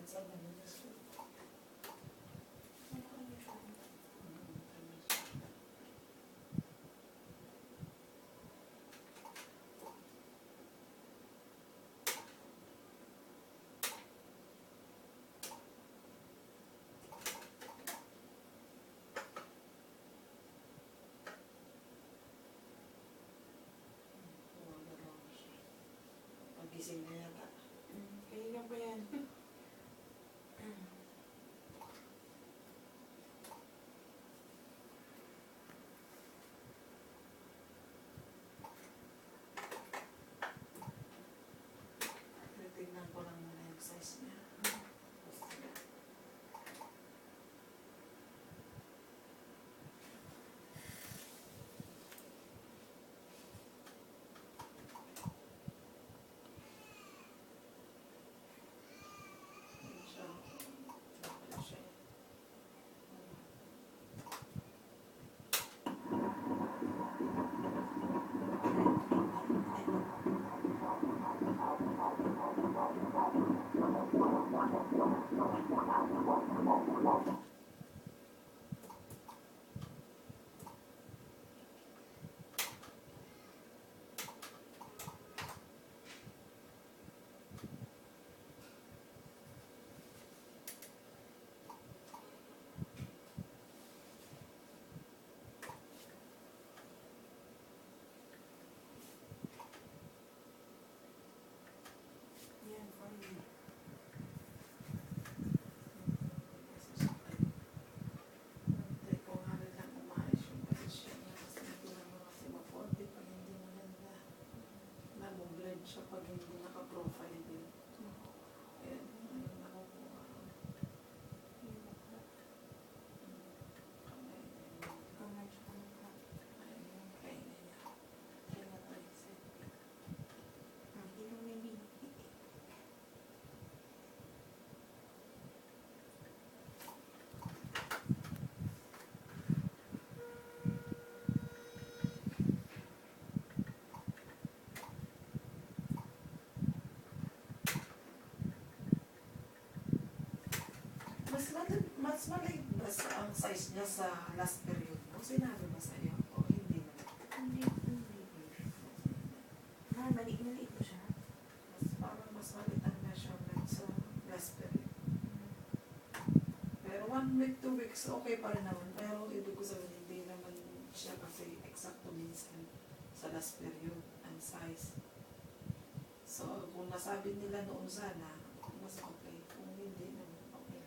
sa Manila School. Pagising na yata. Kaya pa yan. Tingnan ko lang muna yung size niya. Yan, for me. Hindi ko nga rin lang umayos yung posisyon niya kasi hindi naman kasi ma-40 pag hindi maganda. Nag-blend siya pag hindi naka-profile din. Ayan, ayun nakukuha ko. Kamay na yun. Kamay siya ka. Ayun yung kainin niya. Kaya na-tricep. Hindi mo may big. Mas maliit ba ang size niya sa last period mo? Sinabi ba sa'yo? O hindi naman? Hindi. Maliit po siya. Parang mas maliit ang measurement sa last period. Pero 1 week, 2 weeks, okay pa rin naman. Pero ibig ko sabihin, hindi naman siya kasi eksakto minsan sa last period ang size. So, kung nasabi nila noon sana, mas okay. Kung hindi naman, okay.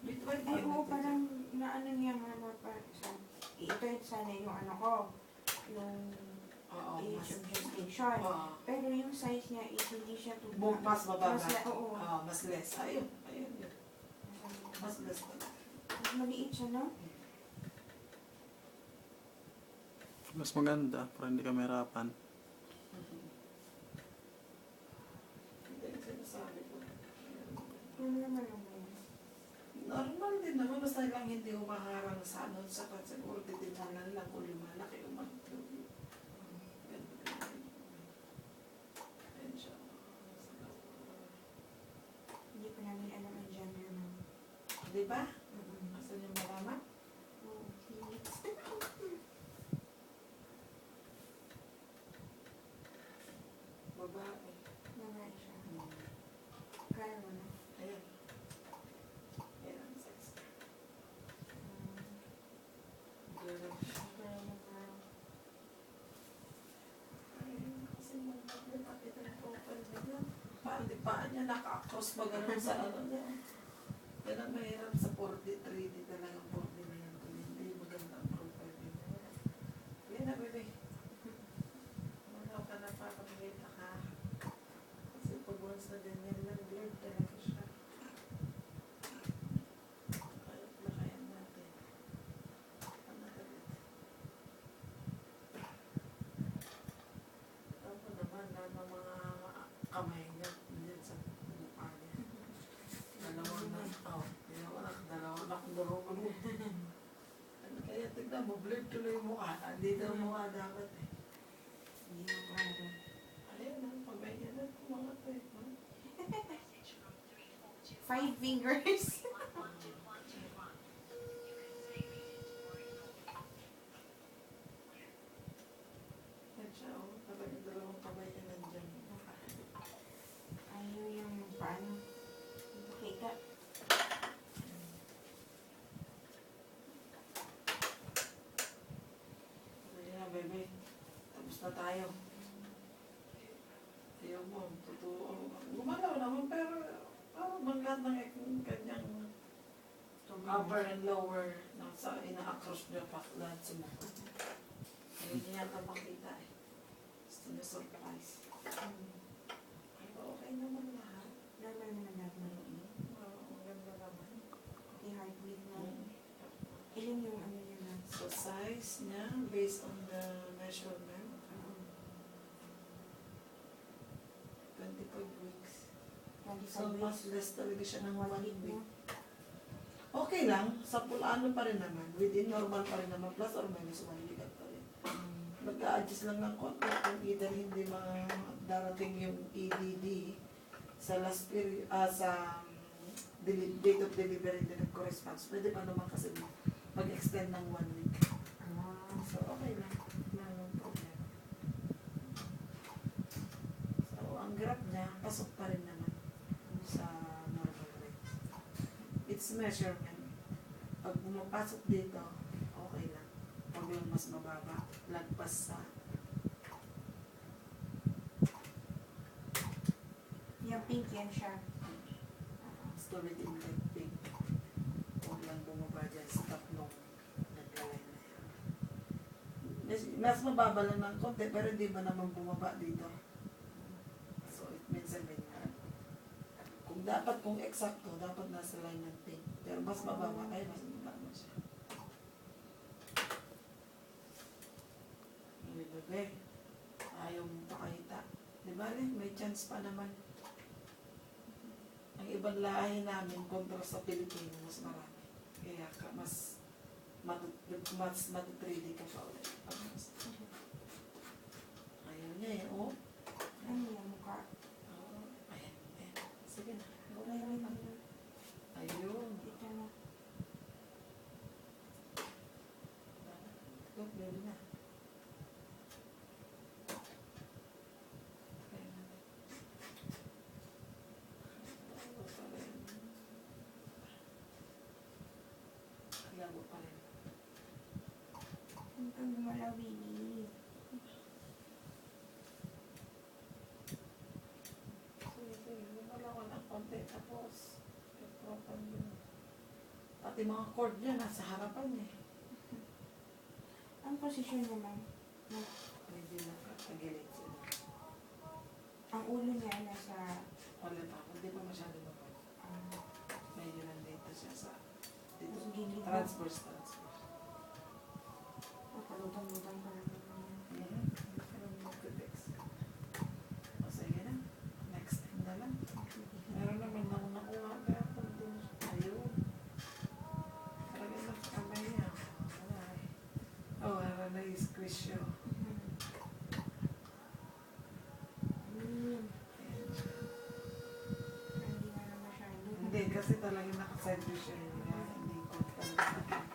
Midwife Ay, oo, natin. parang naano niya nga na parang ito sana yung ano ko. Yung Oo, age of gestation. Oo. Pero yung size niya is hindi siya too Mas mababa. Oo. Mas less. Ayun, yun. Mas less pala. Mas maliit siya, no? Mas maganda para hindi ka mahirapan. Hindi yung sinasabi ko. Ano naman lang yun? Normal din naman, basta lang hindi umaharang sa ano, sa siguro titignan lang kung lumalaki o mag-tubig. Ayan siya. Hindi pa namin alam ang gender mo. Di ba? Asan yung malaman? Oo, please. Babae. Babae siya. Kaya mo na. Ayan. Ayan ang sex. Girl. Kaya mo na. Ayun, kasi magpapit ang profile niya. Paan niya naka-cross ba ganun sa ano niya. Yan ang mahirap sa 43D talagang 40 na yan. Kung hindi maganda ang profile niya. Yan na, bebe. Wala ka na papagilita ka. Kasi pag once na ganyan lang, blurred talaga siya. Kaya lakayan natin. Ano talit? Ako naman, mga kamay niya, hindi sa mukha niya. Dalawang nakadurog mo. Kaya tignan mo, blurred tuloy yung mukha. Hindi daw mukha dapat eh. Hindi mo klaro. Ayun na, pag may ganun, mga to eh. 5 fingers. Yan siya, oh. Talagang dalawang kamay niya nandyan. Ayaw yung paano. Kita. Ayan na, bebe. Tapos na tayo. Ayaw mo, totoo. Gumalaw naman, pero parang bang lahat ng kanyang upper and lower nasa ina-across niya pa lahat sa mukha. Ayaw niya yata makita eh. Gusto niya surprise. Pero okay naman lahat. Normal naman natin. Ang ganda naman. Okay, heartbeat na. Ilan yung ano niya na? So size niya based on the measurement, 25 weeks. 25 So mas less talaga siya ng 1 week week. na. Okay lang, sa ano pa rin naman, within normal pa rin naman, plus or minus 1 week pa rin. Mag-a-adjust lang ng konti kung either hindi darating yung EDD sa last period, sa date of delivery din ng corresponds. Pwede pa naman kasi mag-extend ng 1 week. So okay lang, wala namang problema. So ang graph niya, pasok pa rin naman sa normal rate. It's measurement. Pag pumapasok dito, okay lang. Pag yung mas mababa, lagpas sa Yung pink yan siya. storage intake pig. Huwag lang bumaba dyan sa tatlong naglalay na yan. Mas mababa lang ng konti, pero hindi ba naman bumaba dito? So it means kung eksakto, dapat nasa line ng pink. Pero mas mababa, ay mas mababa siya. Ay, bebe, ayaw mo pakita. Di ba, may chance pa naman. Ang ibang lahi namin kontra sa Pilipino, mas marami. Kaya mas matutrili ka pa ulit. Ayaw niya eh, oh. Ano yung mukha? Oh, ayan, ayan. Sige na. Ayun na. Ayun. Dito na. Look, baby na. Ayan na. Labo pa rin. Labo pa rin. Ang kang gumalaw, baby. Sige, wala ko ng konti. Tapos, ipropan yun. Pati mga cord niya, nasa harapan niya. Ang posisyon naman. Medyo nakatagilid sila. Ang ulo niya nasa... Wala pa, hindi pa masyado naman. Medyo nandito siya sa dito. Sa gilid. Transverse. Pakalutang-lutang pa naman. O sige na. Next time na lang. Meron naman ako nakuha. Kaya kung dun. Ayun. Karagay lang sa kamay niya. Wala eh. Oh, wala na i-squish siya. Ayan siya. Hindi na masyado. Hindi, kasi talagang nakaside siya. Hindi ko talaga.